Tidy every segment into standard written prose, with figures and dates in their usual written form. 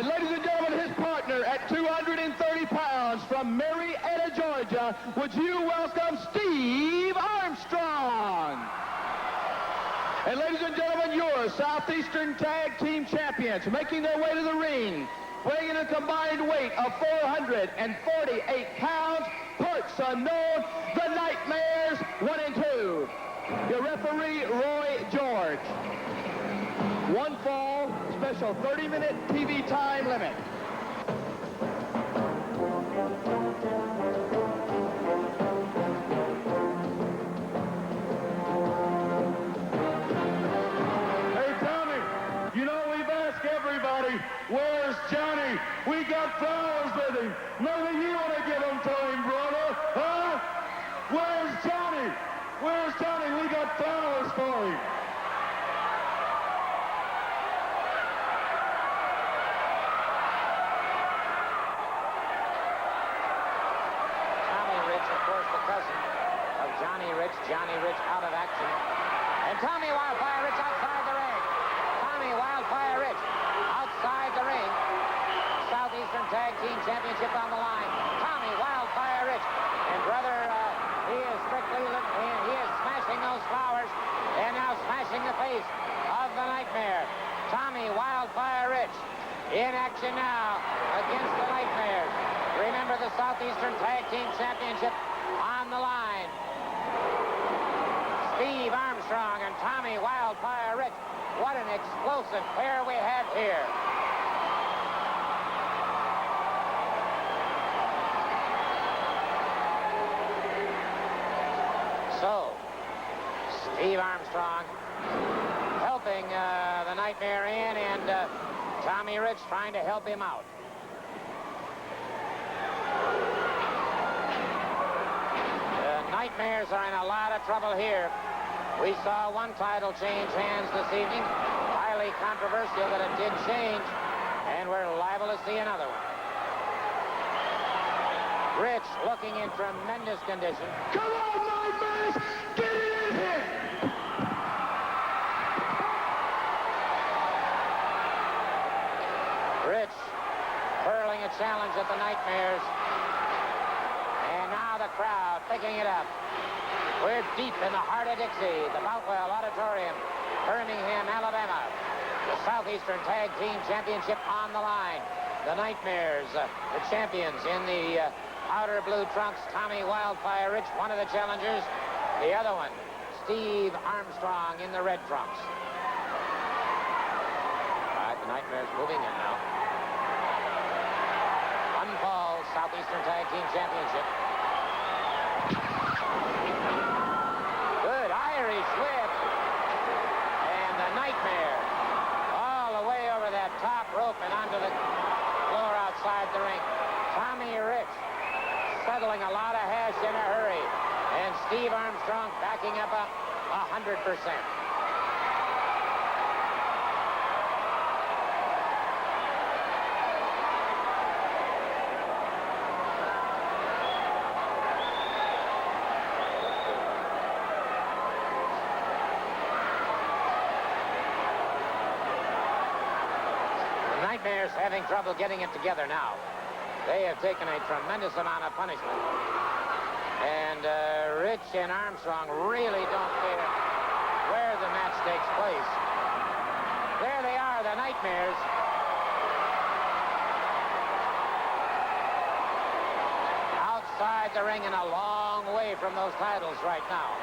And ladies and gentlemen, his partner at 230 pounds from Marietta, Georgia, would you welcome Steve Armstrong? And ladies and gentlemen, your Southeastern Tag Team Champions making their way to the ring, weighing a combined weight of 448 pounds, parts unknown, the Nightmares 1 and 2. Your referee, Roy George. One fall, special 30-minute TV time limit. Hey, Tommy, you know we've asked everybody, where's Johnny? We got flowers with him. Maybe you want to give them to him, brother, huh? Where's Johnny? Where's Johnny? We got flowers for him. Johnny Rich out of action. And Tommy Wildfire Rich outside the ring. Tommy Wildfire Rich outside the ring. Southeastern Tag Team Championship on the line. Tommy Wildfire Rich. And brother, he is strictly, he is smashing those flowers and now smashing the face of the Nightmare. Tommy Wildfire Rich in action now against the Nightmares. Remember the Southeastern Tag Team Championship on the line. Steve Armstrong and Tommy Wildfire Rich. What an explosive pair we have here. So, Steve Armstrong helping the Nightmare in, and Tommy Rich trying to help him out. The Nightmares are in a lot of trouble here. We saw one title change hands this evening. Highly controversial that it did change, and we're liable to see another one. Rich looking in tremendous condition. Come on, Nightmares! Get it in here! Rich hurling a challenge at the Nightmares. And now the crowd picking it up. We're deep in the heart of Dixie, the Boutwell Auditorium, Birmingham, Alabama. The Southeastern Tag Team Championship on the line. The Nightmares, the champions in the outer blue trunks. Tommy Wildfire Rich, one of the challengers. The other one, Steve Armstrong in the red trunks. All right, the Nightmares moving in now. One fall, Southeastern Tag Team Championship. Good Irish whip. And the Nightmare all the way over that top rope and onto the floor outside the ring. Tommy Rich settling a lot of hash in a hurry. And Steve Armstrong backing up 100%. Nightmares having trouble getting it together now. They have taken a tremendous amount of punishment. And Rich and Armstrong really don't care where the match takes place. There they are, the Nightmares. Outside the ring and a long way from those titles right now.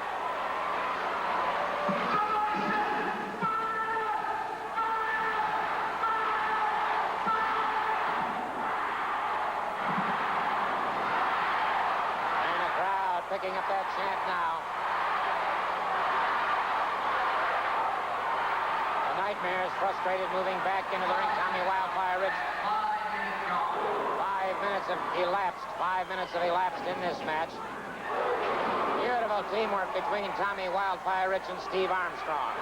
Picking up that chant now. The Nightmares frustrated, moving back into the ring. Tommy Wildfire Rich. 5 minutes have elapsed. 5 minutes have elapsed in this match. Beautiful teamwork between Tommy Wildfire Rich and Steve Armstrong.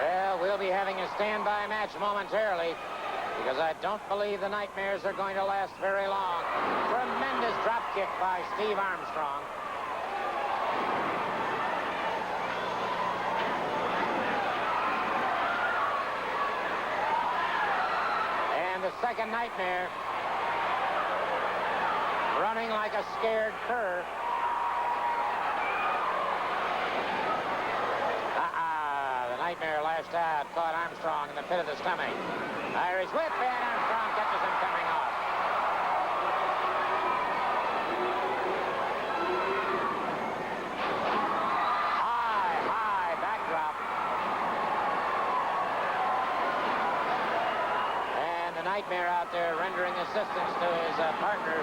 Well, we'll be having a standby match momentarily, because I don't believe the Nightmares are going to last very long. Tremendous drop kick by Steve Armstrong. second Nightmare running like a scared cur. The Nightmare lashed out, caught Armstrong in the pit of the stomach. Irish whip, and Armstrong catches him coming off. High backdrop. And the Nightmare out there rendering assistance to his partner,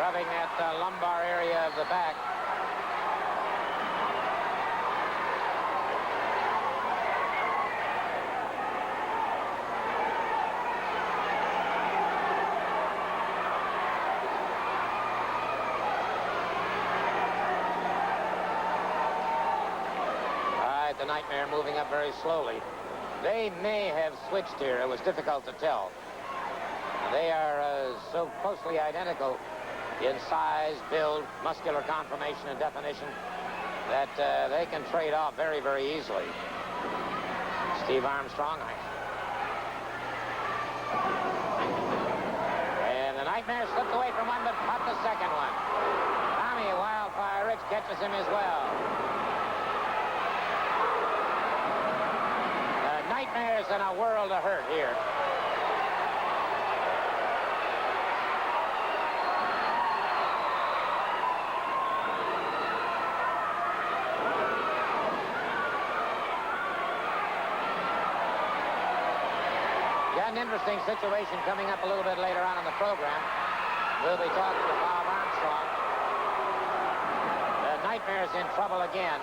rubbing that lumbar area of the back. The Nightmare moving up very slowly. They may have switched here. It was difficult to tell. They are so closely identical in size, build, muscular conformation, and definition that they can trade off very, very easily. Steve Armstrong. And the Nightmare slipped away from one, but caught the second one. Tommy Wildfire Rich catches him as well. Nightmare's in a world of hurt here. Got an interesting situation coming up a little bit later on in the program. We'll be talking to Bob Armstrong. The Nightmare's in trouble again.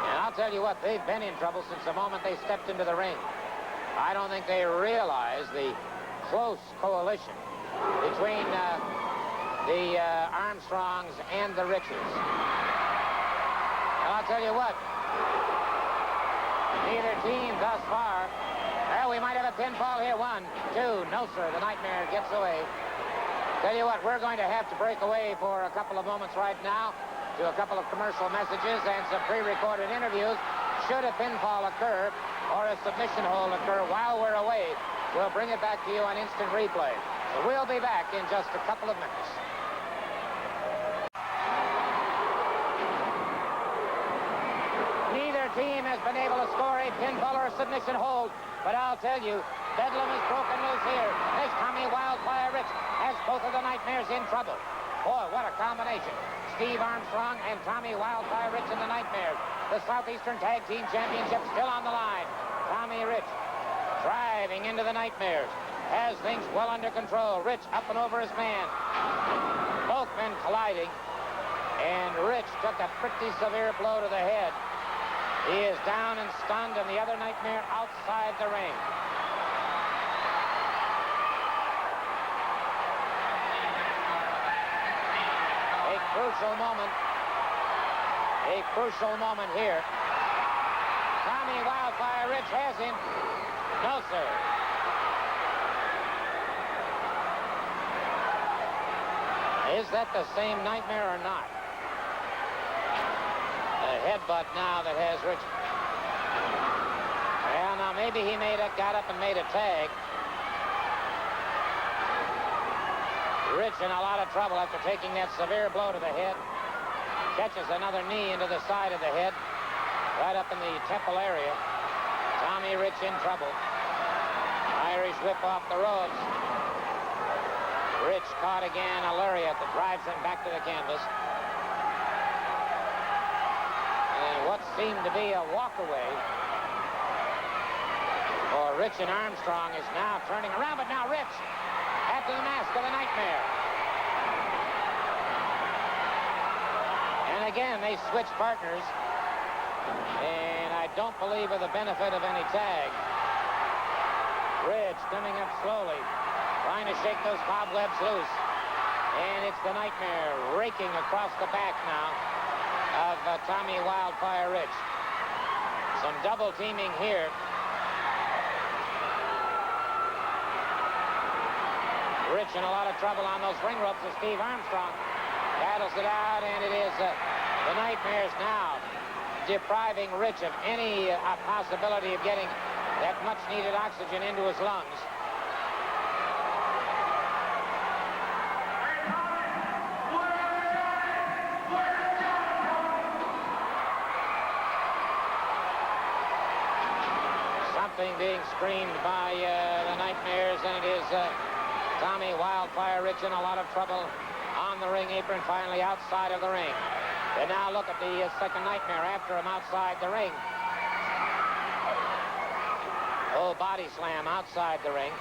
And I'll tell you what, they've been in trouble since the moment they stepped into the ring. I don't think they realize the close coalition between the Armstrongs and the Riches. And I'll tell you what, neither team thus far. Well, we might have a pinfall here. 1, 2, no, sir. The Nightmare gets away. Tell you what, we're going to have to break away for a couple of moments right now. To a couple of commercial messages and some pre-recorded interviews. Should a pinfall occur or a submission hold occur while we're away, we'll bring it back to you on instant replay. So we'll be back in just a couple of minutes. Neither team has been able to score a pinfall or a submission hold, but I'll tell you, Bedlam is broken loose here. As Tommy Wildfire Rich has both of the Nightmares in trouble. Boy, what a combination. Steve Armstrong and Tommy Wildfire Rich in the Nightmares. The Southeastern Tag Team Championship still on the line. Tommy Rich driving into the Nightmares. Has things well under control. Rich up and over his man. Both men colliding. And Rich took a pretty severe blow to the head. He is down and stunned, and the other Nightmare outside the ring. A crucial moment here. Tommy Wildfire Rich has him. No, sir. Is that the same Nightmare or not? A headbutt now that has Rich. Well, now maybe he got up and made a tag. Rich in a lot of trouble after taking that severe blow to the head. Catches another knee into the side of the head, right up in the temple area. Tommy Rich in trouble. Irish whip off the ropes. Rich caught again a lariat that drives him back to the canvas. And what seemed to be a walkaway for Rich and Armstrong is now turning around, but now Rich after the mask of the Nightmare. And again, they switch partners. And I don't believe with the benefit of any tag. Rich coming up slowly, trying to shake those cobwebs loose. And it's the Nightmare raking across the back now of Tommy Wildfire Rich. Some double teaming here. Rich in a lot of trouble on those ring ropes as Steve Armstrong battles it out, and it is the Nightmares now depriving Rich of any possibility of getting that much-needed oxygen into his lungs. Something being screamed by the Nightmares, and it is Tommy Wildfire Rich in a lot of trouble on the ring apron, finally outside of the ring. And now look at the second Nightmare after him outside the ring. Oh, body slam outside the ring.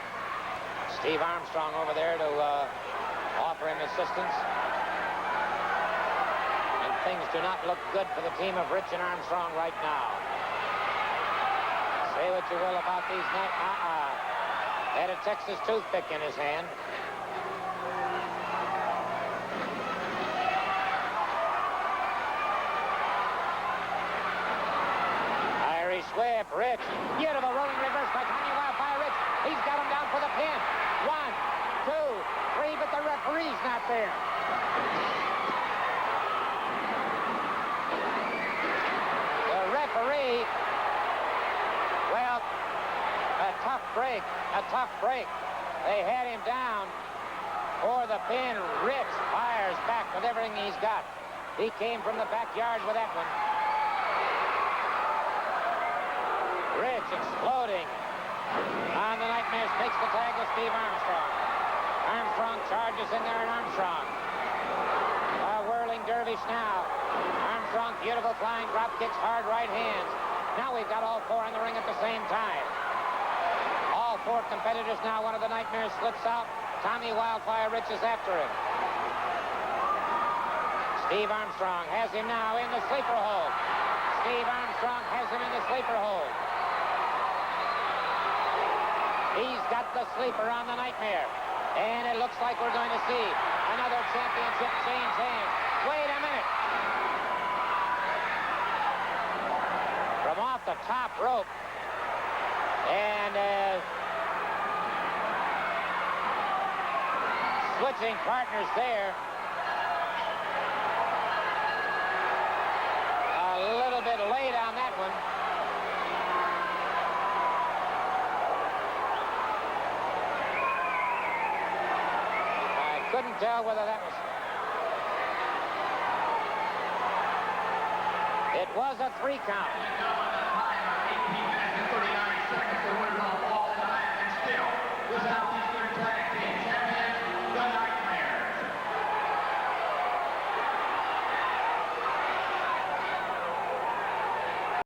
Steve Armstrong over there to offer him assistance. And things do not look good for the team of Rich and Armstrong right now. Say what you will about these night. Had a Texas toothpick in his hand. Irish whip, Rich. Beautiful rolling reverse by Tommy Wildfire Rich. He's got him down for the pin. 1, 2, 3, but the referee's not there. The referee. Well, a tough break. They had him down for the pin. Rich fires back with everything he's got. He came from the backyard with that one. Rich exploding on the Nightmares, makes the tag with Steve Armstrong. Armstrong charges in there, and Armstrong. A whirling dervish now. Armstrong, beautiful flying drop kicks, hard right hands. Now we've got all four in the ring at the same time. All four competitors now. One of the Nightmares slips out. Tommy Wildfire Rich is after him. Steve Armstrong has him now in the sleeper hold. Steve Armstrong has him in the sleeper hold. He's got the sleeper on the Nightmare. And it looks like we're going to see another championship change hands. Wait a minute. From off the top rope. And switching partners there. A little bit late on that one. I couldn't tell whether that was... It was a 3 count.